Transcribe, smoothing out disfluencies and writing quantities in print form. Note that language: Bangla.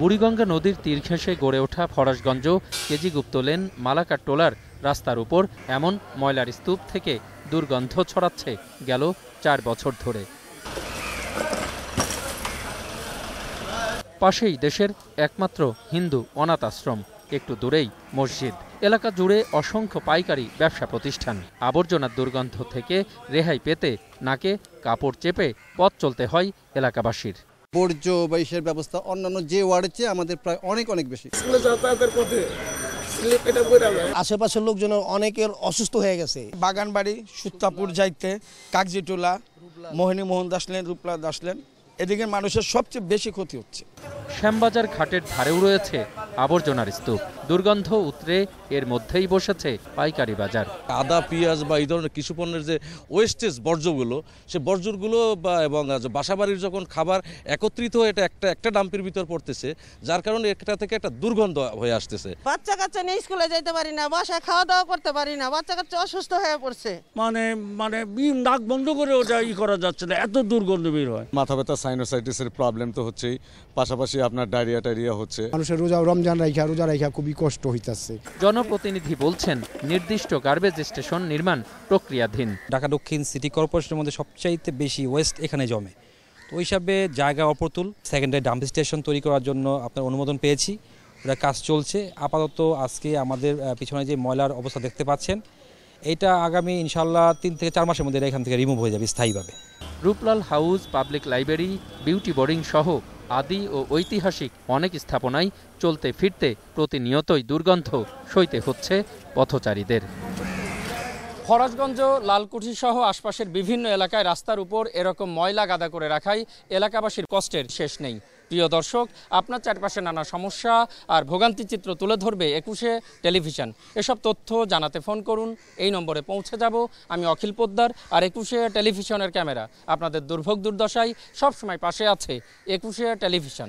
বুড়িগঙ্গা নদীর তীর ঘেঁষে গড়ে ওঠা ফরাসগঞ্জ কেজিগুপ্ত লেন মালাকার টোলার রাস্তার উপর এমন ময়লার স্তূপ থেকে দুর্গন্ধ ছড়াচ্ছে গেল ৪ বছর ধরে। পাশেই দেশের একমাত্র হিন্দু অনাথ আশ্রম, একটু দূরেই মসজিদ। এলাকা জুড়ে অসংখ্য পাইকারি ব্যবসা প্রতিষ্ঠান। আবর্জনার দুর্গন্ধ থেকে রেহাই পেতে নাকে কাপড় চেপে পথ চলতে হয় এলাকাবাসীর। বর্জ্য বা ইসের ব্যবস্থা অন্যান্য যে ওয়ার্ডের চেয়ে আমাদের প্রায় অনেক বেশি। আশেপাশের লোকজন অনেকের অসুস্থ হয়ে গেছে। বাগানবাড়ি, সুত্তাপুর যাইতে, কাকজিটোলা, মোহিনী মোহন দাস লেন, রূপলা দাস লেন, এদিকে মানুষের সবচেয়ে বেশি ক্ষতি হচ্ছে। শ্যামবাজার ঘাটের ধারেও রয়েছে আবর্জনার স্তূপ। দুর্গন্ধ উতরে এর মধ্যেই বসেছে পাইকারি বাজার। আদা, পেঁয়াজ বা এই ধরনের কৃষি পণ্যের যে ওয়েস্টেজ বর্জ্যগুলো, সে বর্জ্যগুলো এবং বাসাবাড়ির যখন খাবার একত্রিত হয়ে এটা একটা ডাম্পের ভিতর পড়তেছে, যার কারণে এটা থেকে একটা দুর্গন্ধ হয়ে আসতেছে। বাচ্চা কাচ্চা নিয়ে স্কুলে যেতে পারি না, বাসায় খাওয়া দাওয়া করতে পারি না, বাচ্চা কাচ্চা অসুস্থ হয়ে পড়ছে। মানে নাক বন্ধ করে ওটা করা যাচ্ছে না, এত দুর্গন্ধ বের হয়। মাথা ব্যথা, সাইনোসাইটিসের প্রবলেম তো হচ্ছেই, পাশাপাশি আপনার ডায়রিয়া হচ্ছে। মানুষের রমজান রোজা রাখা খুবই কষ্ট হইতাছে। জনপ্রতিনিধি বলছেন নির্দিষ্ট গার্বেজ স্টেশন নির্মাণ প্রক্রিয়াধীন। ঢাকা দক্ষিণ সিটি কর্পোরেশনের মধ্যে সবচাইতে বেশি ওয়েস্ট এখানে জমে, তো ওই হিসাবে জায়গা অপ্রতুল। সেকেন্ডারি ডাম্প স্টেশন তৈরি করার জন্য আপনার অনুমোদন পেয়েছি, ওটা কাজ চলছে। আপাতত আজকে আমাদের পিছনে যে ময়লার অবস্থা দেখতে পাচ্ছেন, এটা আগামী ইনশাল্লাহ 3 থেকে 4 মাসের মধ্যে এখান থেকে রিমুভ হয়ে যাবে স্থায়ীভাবে। Ruplal house, public library, beauty boarding সহ আদি ও ঐতিহাসিক অনেক স্থাপনায় চলতে ফিরতে প্রতিনিয়তই দুর্গন্ধ সইতে হচ্ছে পথচারীদের। ফরাসগঞ্জ, লালকুঠি সহ আশপাশের বিভিন্ন এলাকায় রাস্তার উপর এরকম ময়লা গাদা করে রাখায় এলাকাবাসীর কষ্টের শেষ নেই। প্রিয় দর্শক, আপনার চারপাশে নানা সমস্যা আর ভোগান্তি চিত্র তুলে ধরবে 21শে টেলিভিশন। এসব তথ্য জানাতে ফোন করুন, এই নম্বরে পৌঁছে যাব। আমি অখিল পোদ্দার, আর 21শে টেলিভিশনের ক্যামেরা আপনাদের দুর্ভোগ দুর্দশায় সবসময় পাশে আছে 21শে টেলিভিশন।